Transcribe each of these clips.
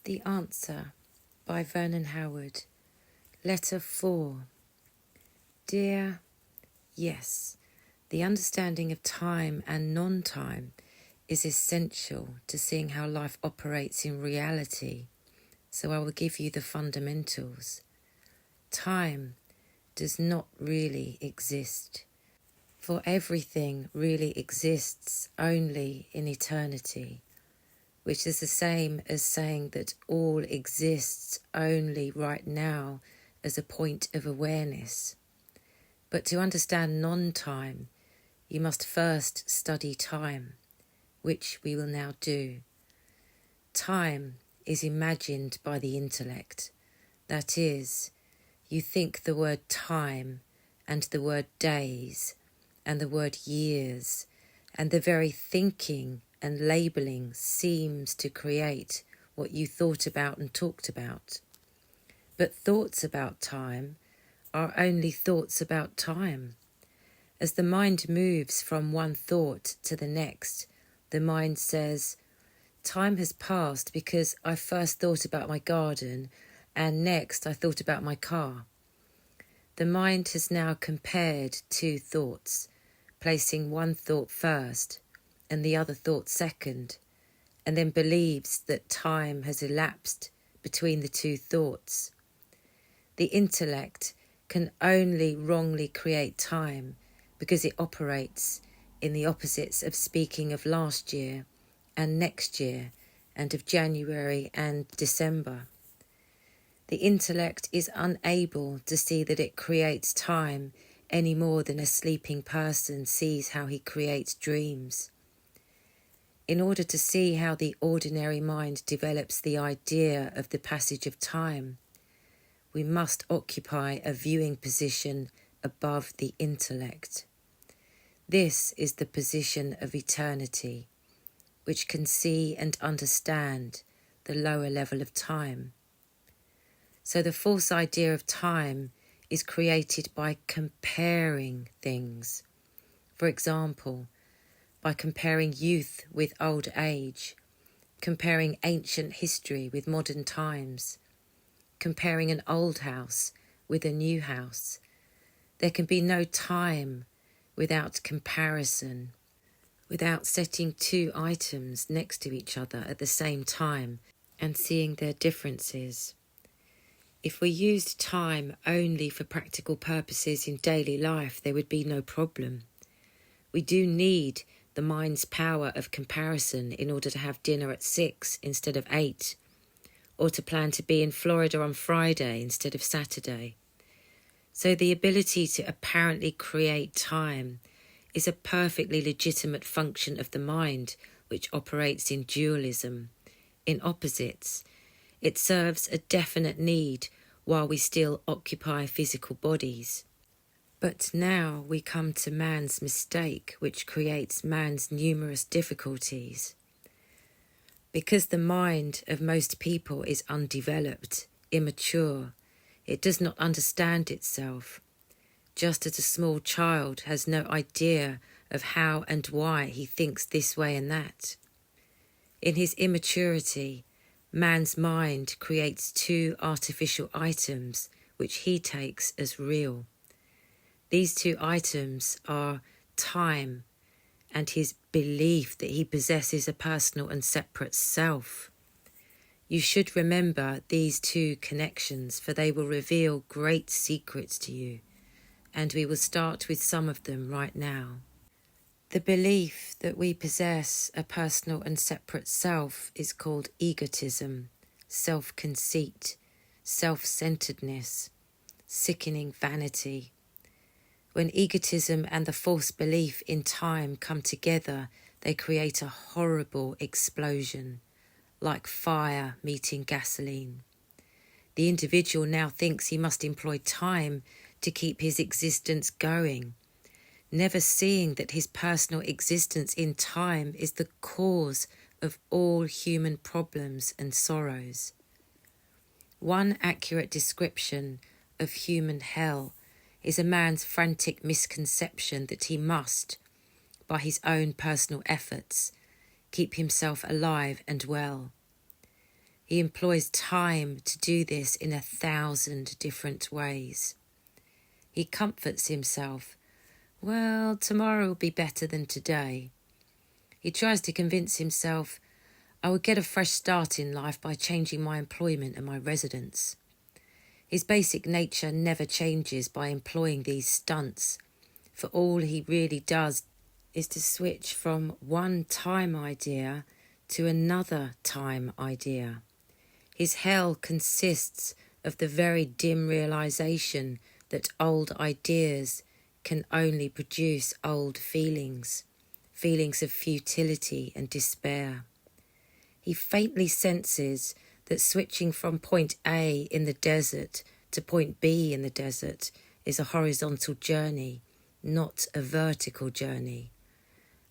The Answer by Vernon Howard. Letter 4. Dear, yes, the understanding of time and non-time is essential to seeing how life operates in reality, so I will give you the fundamentals. Time does not really exist, for everything really exists only in eternity, which is the same as saying that all exists only right now as a point of awareness. But to understand non-time, you must first study time, which we will now do. Time is imagined by the intellect. That is, you think the word time and the word days and the word years, and the very thinking and labelling seems to create what you thought about and talked about. But thoughts about time are only thoughts about time. As the mind moves from one thought to the next, the mind says, time has passed because I first thought about my garden and next I thought about my car. The mind has now compared two thoughts, placing one thought first and the other thought second, and then believes that time has elapsed between the two thoughts. The intellect can only wrongly create time because it operates in the opposites of speaking of last year and next year and of January and December. The intellect is unable to see that it creates time any more than a sleeping person sees how he creates dreams. In order to see how the ordinary mind develops the idea of the passage of time, we must occupy a viewing position above the intellect. This is the position of eternity, which can see and understand the lower level of time. So the false idea of time is created by comparing things. For example, by comparing youth with old age, comparing ancient history with modern times, comparing an old house with a new house. There can be no time without comparison, without setting two items next to each other at the same time and seeing their differences. If we used time only for practical purposes in daily life, there would be no problem. We do need the mind's power of comparison in order to have dinner at 6 instead of 8, or to plan to be in Florida on Friday instead of Saturday. So the ability to apparently create time is a perfectly legitimate function of the mind which operates in dualism, in opposites. It serves a definite need while we still occupy physical bodies. But now we come to man's mistake, which creates man's numerous difficulties. Because the mind of most people is undeveloped, immature, it does not understand itself, just as a small child has no idea of how and why he thinks this way and that. In his immaturity, man's mind creates two artificial items which he takes as real. These two items are time and his belief that he possesses a personal and separate self. You should remember these two connections, for they will reveal great secrets to you, and we will start with some of them right now. The belief that we possess a personal and separate self is called egotism, self-conceit, self-centeredness, sickening vanity. When egotism and the false belief in time come together, they create a horrible explosion, like fire meeting gasoline. The individual now thinks he must employ time to keep his existence going, never seeing that his personal existence in time is the cause of all human problems and sorrows. One accurate description of human hell is a man's frantic misconception that he must, by his own personal efforts, keep himself alive and well. He employs time to do this in 1,000 different ways. He comforts himself, well, tomorrow will be better than today. He tries to convince himself, I will get a fresh start in life by changing my employment and my residence. His basic nature never changes by employing these stunts, for all he really does is to switch from one time idea to another time idea. His hell consists of the very dim realization that old ideas can only produce old feelings, feelings of futility and despair. He faintly senses that switching from point A in the desert to point B in the desert is a horizontal journey, not a vertical journey.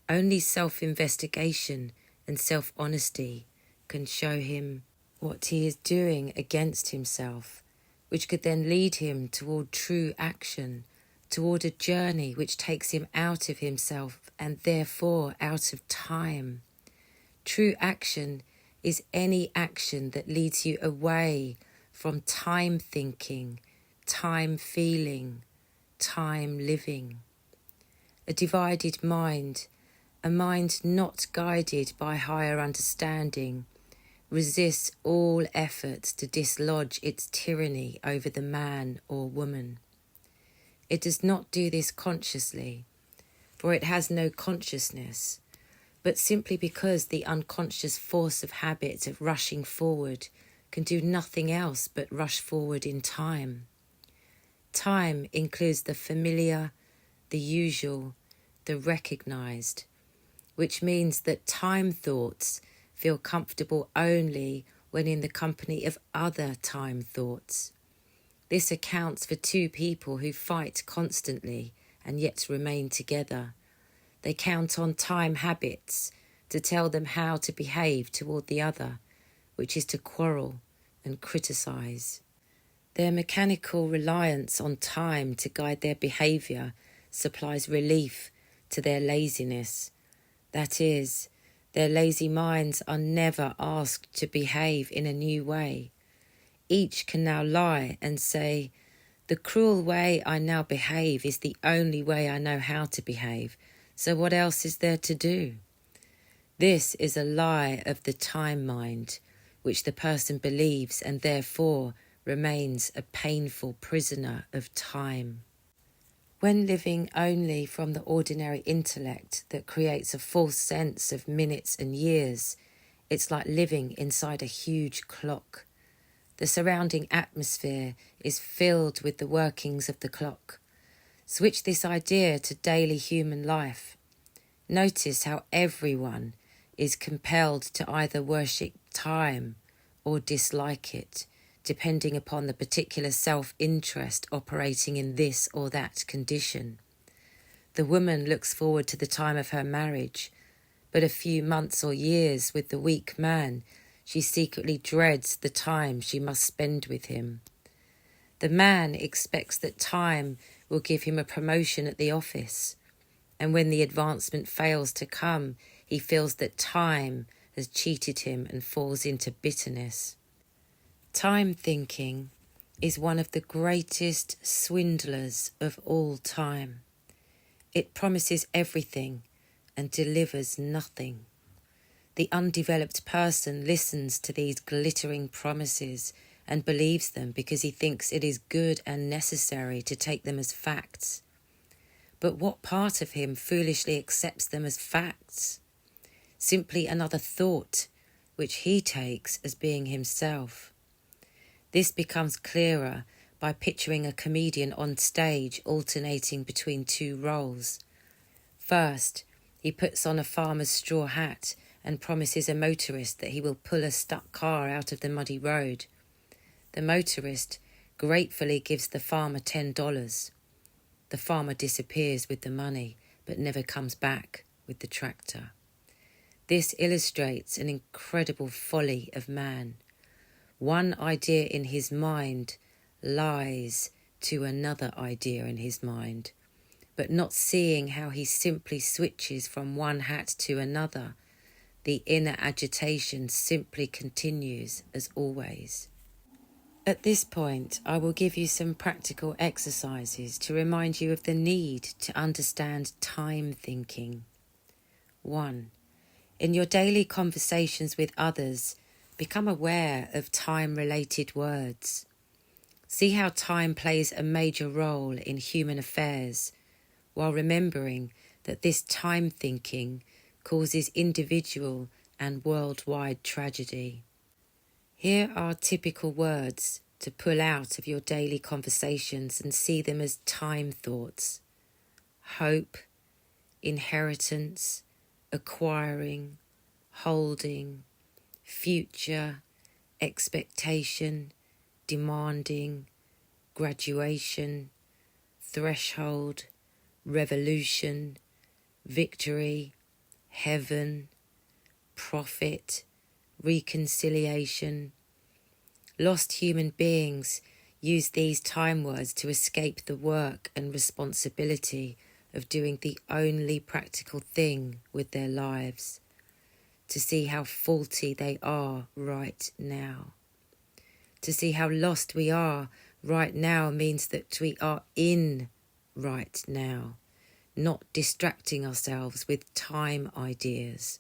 Only self-investigation and self-honesty can show him what he is doing against himself, which could then lead him toward true action, toward a journey which takes him out of himself and therefore out of time. True action is any action that leads you away from time thinking, time feeling, time living. A divided mind, a mind not guided by higher understanding, resists all efforts to dislodge its tyranny over the man or woman. It does not do this consciously, for it has no consciousness, but simply because the unconscious force of habit of rushing forward can do nothing else but rush forward in time. Time includes the familiar, the usual, the recognized, which means that time thoughts feel comfortable only when in the company of other time thoughts. This accounts for two people who fight constantly and yet remain together. They count on time habits to tell them how to behave toward the other, which is to quarrel and criticize. Their mechanical reliance on time to guide their behaviour supplies relief to their laziness. That is, their lazy minds are never asked to behave in a new way. Each can now lie and say, the cruel way I now behave is the only way I know how to behave, so what else is there to do? This is a lie of the time mind, which the person believes and therefore remains a painful prisoner of time. When living only from the ordinary intellect that creates a false sense of minutes and years, it's like living inside a huge clock. The surrounding atmosphere is filled with the workings of the clock. Switch this idea to daily human life. Notice how everyone is compelled to either worship time or dislike it, depending upon the particular self-interest operating in this or that condition. The woman looks forward to the time of her marriage, but a few months or years with the weak man, she secretly dreads the time she must spend with him. The man expects that time will give him a promotion at the office, and when the advancement fails to come, he feels that time has cheated him and falls into bitterness. Time thinking is one of the greatest swindlers of all time. It promises everything and delivers nothing. The undeveloped person listens to these glittering promises and believes them because he thinks it is good and necessary to take them as facts. But what part of him foolishly accepts them as facts? Simply another thought, which he takes as being himself. This becomes clearer by picturing a comedian on stage alternating between two roles. First, he puts on a farmer's straw hat and promises a motorist that he will pull a stuck car out of the muddy road. The motorist gratefully gives the farmer $10. The farmer disappears with the money, but never comes back with the tractor. This illustrates an incredible folly of man. One idea in his mind lies to another idea in his mind, but not seeing how he simply switches from one hat to another, the inner agitation simply continues as always. At this point, I will give you some practical exercises to remind you of the need to understand time thinking. 1. In your daily conversations with others, become aware of time-related words. See how time plays a major role in human affairs, while remembering that this time thinking causes individual and worldwide tragedy. Here are typical words to pull out of your daily conversations and see them as time thoughts: hope, inheritance, acquiring, holding, future, expectation, demanding, graduation, threshold, revolution, victory, heaven, profit, reconciliation. Lost human beings use these time words to escape the work and responsibility of doing the only practical thing with their lives, to see how faulty they are right now. To see how lost we are right now means that we are in right now, not distracting ourselves with time ideas.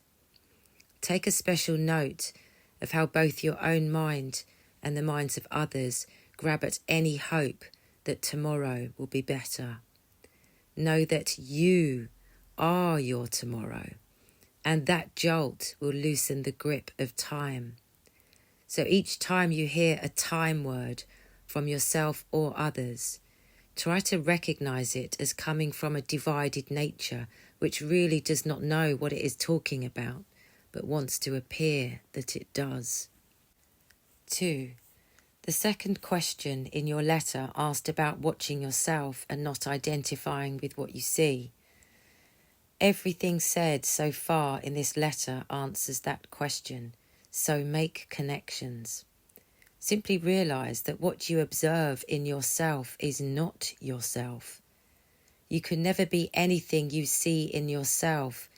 Take a special note of how both your own mind and the minds of others grab at any hope that tomorrow will be better. Know that you are your tomorrow, and that jolt will loosen the grip of time. So each time you hear a time word from yourself or others, try to recognize it as coming from a divided nature which really does not know what it is talking about, but wants to appear that it does. 2. The second question in your letter asked about watching yourself and not identifying with what you see. Everything said so far in this letter answers that question, so make connections. Simply realize that what you observe in yourself is not yourself. You can never be anything you see in yourself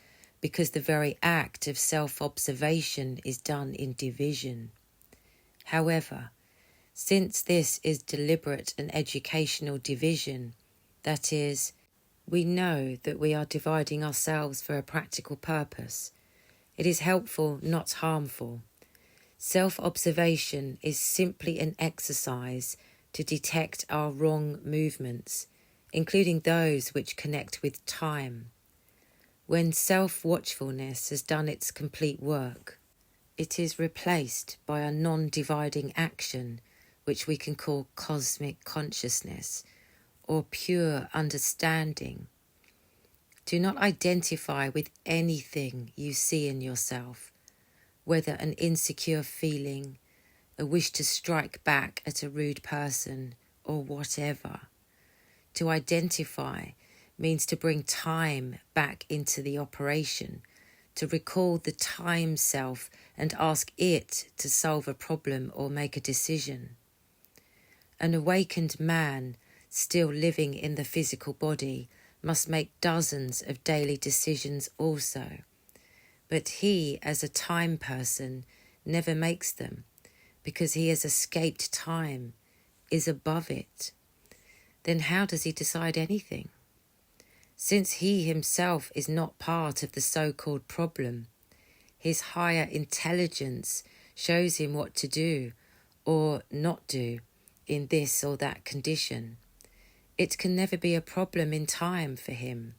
because the very act of self-observation is done in division. However, since this is deliberate and educational division, that is, we know that we are dividing ourselves for a practical purpose, it is helpful, not harmful. Self-observation is simply an exercise to detect our wrong movements, including those which connect with time. When self-watchfulness has done its complete work, it is replaced by a non-dividing action, which we can call cosmic consciousness or pure understanding. Do not identify with anything you see in yourself, whether an insecure feeling, a wish to strike back at a rude person, or whatever. To identify means to bring time back into the operation, to recall the time self and ask it to solve a problem or make a decision. An awakened man, still living in the physical body, must make dozens of daily decisions also. But he, as a time person, never makes them, because he has escaped time, is above it. Then how does he decide anything? Since he himself is not part of the so-called problem, his higher intelligence shows him what to do or not do in this or that condition. It can never be a problem in time for him.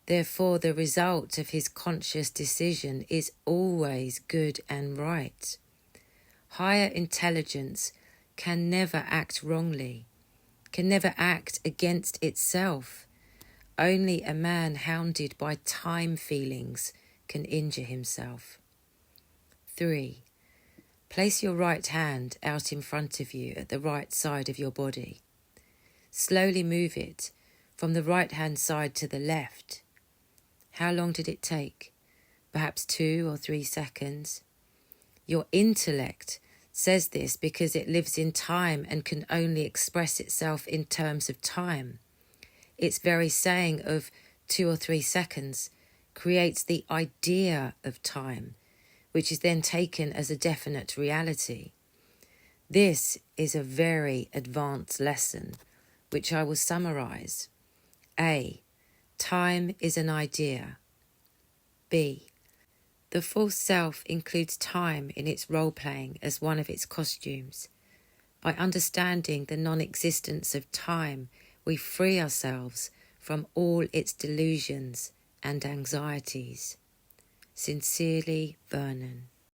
Therefore, the result of his conscious decision is always good and right. Higher intelligence can never act wrongly, can never act against itself. Only a man hounded by time feelings can injure himself. 3. Place your right hand out in front of you at the right side of your body. Slowly move it from the right-hand side to the left. How long did it take? Perhaps 2 or 3 seconds. Your intellect says this because it lives in time and can only express itself in terms of time. Its very saying of 2 or 3 seconds creates the idea of time, which is then taken as a definite reality. This is a very advanced lesson, which I will summarize. A. Time is an idea. B. The false self includes time in its role-playing as one of its costumes. By understanding the non-existence of time, we free ourselves from all its delusions and anxieties. Sincerely, Vernon.